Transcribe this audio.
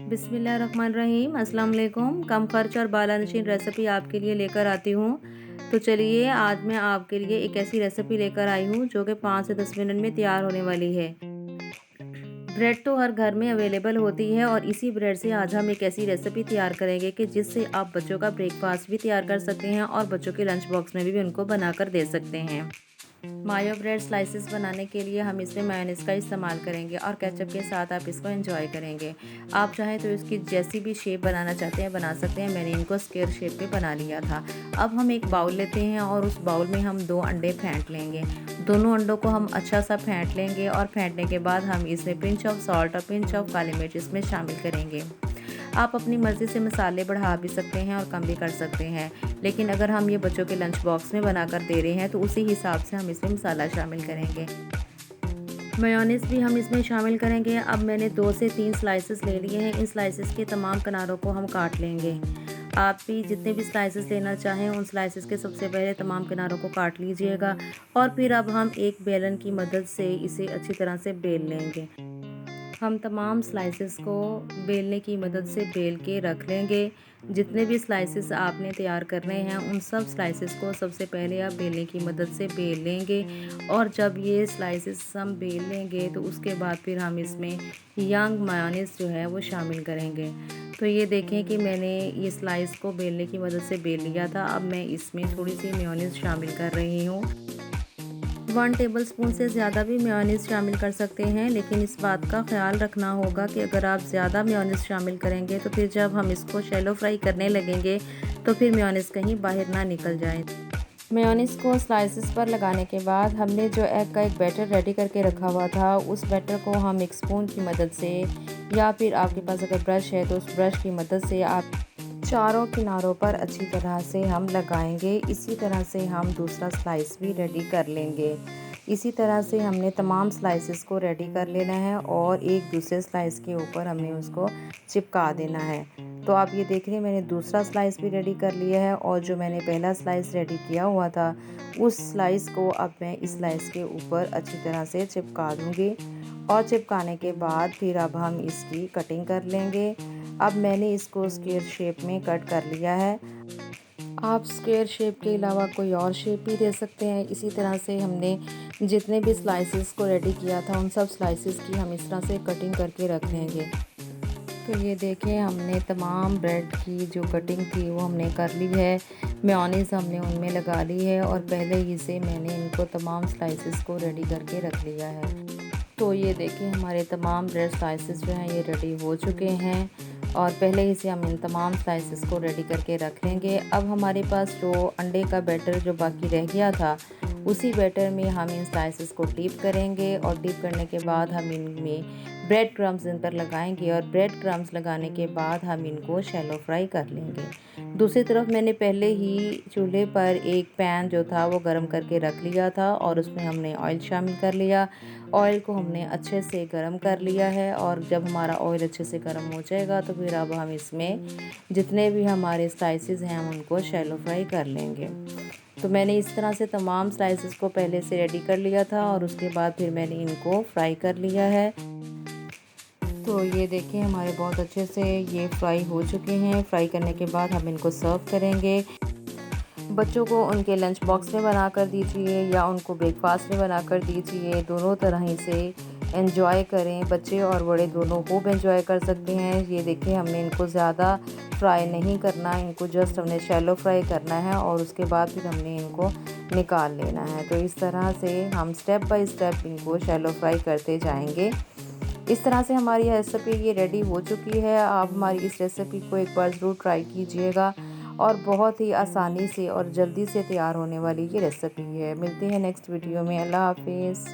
बिस्मिल्लाहिर्रहमानिर्रहीम, अस्सलाम वालेकुम। कम खर्च और बालानशीन रेसिपी आपके लिए लेकर आती हूँ। तो चलिए आज मैं आपके लिए एक ऐसी रेसिपी लेकर आई हूँ जो कि 5 से 10 मिनट में तैयार होने वाली है। ब्रेड तो हर घर में अवेलेबल होती है और इसी ब्रेड से आज हम एक ऐसी रेसिपी तैयार करेंगे कि जिससे आप बच्चों का ब्रेकफास्ट भी तैयार कर सकते हैं और बच्चों के लंच बॉक्स में भी उनको बनाकर दे सकते हैं। मायो ब्रेड स्लाइसेस बनाने के लिए हम इसमें मेयोनेज़ का इस्तेमाल करेंगे और केचप के साथ आप इसको एंजॉय करेंगे। आप चाहें तो इसकी जैसी भी शेप बनाना चाहते हैं बना सकते हैं। मैंने इनको स्क्वायर शेप में बना लिया था। अब हम एक बाउल लेते हैं और उस बाउल में हम 2 अंडे फेंट लेंगे। दोनों अंडों को हम अच्छा सा फेंट लेंगे और फेंटने के बाद हम इसमें पिंच ऑफ सॉल्ट और पिंच ऑफ काली मिर्च इसमें शामिल करेंगे। आप अपनी मर्ज़ी से मसाले बढ़ा भी सकते हैं और कम भी कर सकते हैं, लेकिन अगर हम ये बच्चों के लंच बॉक्स में बनाकर दे रहे हैं तो उसी हिसाब से हम इसमें मसाला शामिल करेंगे। मेयोनेज़ भी हम इसमें शामिल करेंगे। अब मैंने 2 से 3 स्लाइसेस ले लिए हैं। इन स्लाइसेस के तमाम किनारों को हम काट लेंगे। आप भी जितने भी स्लाइसेस लेना चाहें उन स्लाइसेस के सबसे पहले तमाम किनारों को काट लीजिएगा और फिर अब हम एक बेलन की मदद से इसे अच्छी तरह से बेल लेंगे। हम तमाम स्लाइसेस को बेलने की मदद से बेल के रख लेंगे। जितने भी स्लाइसेस आपने तैयार करने हैं उन सब स्लाइसेस को सबसे पहले आप बेलने की मदद से बेल लेंगे और जब ये स्लाइसेस हम बेल लेंगे तो उसके बाद फिर हम इसमें यंग मेयोनेज़ जो है वो शामिल करेंगे। तो ये देखें कि मैंने ये स्लाइस को बेलने की मदद से बेल लिया था। अब मैं इसमें थोड़ी सी मेयोनेज़ शामिल कर रही हूँ। 1 टेबलस्पून से ज़्यादा भी मेयोनेज़ शामिल कर सकते हैं, लेकिन इस बात का ख़्याल रखना होगा कि अगर आप ज़्यादा मेयोनेज़ शामिल करेंगे तो फिर जब हम इसको शैलो फ्राई करने लगेंगे तो फिर मेयोनेज़ कहीं बाहर ना निकल जाए। मेयोनेज़ को स्लाइसेस पर लगाने के बाद हमने जो एग का एक बैटर रेडी करके रखा हुआ था उस बैटर को हम एक स्पून की मदद से या फिर आपके पास अगर ब्रश है तो उस ब्रश की मदद से आप चारों किनारों पर अच्छी तरह से हम लगाएंगे। इसी तरह से हम दूसरा स्लाइस भी रेडी कर लेंगे। इसी तरह से हमने तमाम स्लाइसेस को रेडी कर लेना है और एक दूसरे स्लाइस के ऊपर हमने उसको चिपका देना है। तो आप ये देख रहे हैं मैंने दूसरा स्लाइस भी रेडी कर लिया है और जो मैंने पहला स्लाइस रेडी किया हुआ था उस स्लाइस को अब मैं इस स्लाइस के ऊपर अच्छी तरह से चिपका दूँगी और चिपकाने के बाद फिर अब हम इसकी कटिंग कर लेंगे। अब मैंने इसको स्क्वायर शेप में कट कर लिया है। आप स्क्वायर शेप के अलावा कोई और शेप भी दे सकते हैं। इसी तरह से हमने जितने भी स्लाइसेस को रेडी किया था उन सब स्लाइसेस की हम इस तरह से कटिंग करके रख लेंगे। तो ये देखें हमने तमाम ब्रेड की जो कटिंग थी वो हमने कर ली है। मेयोनेज़ हमने उनमें लगा ली है और पहले ही से मैंने इनको तमाम स्लाइसेस को रेडी करके रख लिया है। तो ये देखें हमारे तमाम ब्रेड स्लाइसेस जो हैं ये रेडी हो चुके हैं और पहले ही से हम इन तमाम स्लाइसेस को रेडी करके रख लेंगे। अब हमारे पास जो अंडे का बैटर जो बाकी रह गया था उसी बैटर में हम इन स्लाइसेस को डीप करेंगे और डीप करने के बाद हम इनमें ब्रेड क्रम्स इन पर लगाएंगे और ब्रेड क्रम्स लगाने के बाद हम इनको शैलो फ्राई कर लेंगे। दूसरी तरफ मैंने पहले ही चूल्हे पर एक पैन जो था वो गर्म करके रख लिया था और उसमें हमने ऑयल शामिल कर लिया। ऑयल को हमने अच्छे से गर्म कर लिया है और जब हमारा ऑयल अच्छे से गर्म हो जाएगा तो फिर अब हम इसमें जितने भी हमारे स्लाइसेस हैं हम उनको शैलो फ्राई कर लेंगे। तो मैंने इस तरह से तमाम स्लाइसेस को पहले से रेडी कर लिया था और उसके बाद फिर मैंने इनको फ्राई कर लिया है। तो ये देखें हमारे बहुत अच्छे से ये फ्राई हो चुके हैं। फ्राई करने के बाद हम इनको सर्व करेंगे। बच्चों को उनके लंच बॉक्स में बना कर दीजिए या उनको ब्रेकफास्ट में बना कर दीजिए। दोनों तरह ही से एंजॉय करें। बच्चे और बड़े दोनों खूब एंजॉय कर सकते हैं। ये देखें हमने इनको ज़्यादा फ्राई नहीं करना, इनको जस्ट हमने शैलो फ्राई करना है और उसके बाद फिर हमने इनको निकाल लेना है। तो इस तरह से हम स्टेप बाय स्टेप इनको शैलो फ्राई करते जाएंगे। इस तरह से हमारी रेसिपी ये रेडी हो चुकी है। आप हमारी इस रेसिपी को एक बार ज़रूर ट्राई कीजिएगा और बहुत ही आसानी से और जल्दी से तैयार होने वाली ये रेसिपी है। मिलते हैं नेक्स्ट वीडियो में। अल्लाह हाफिज़।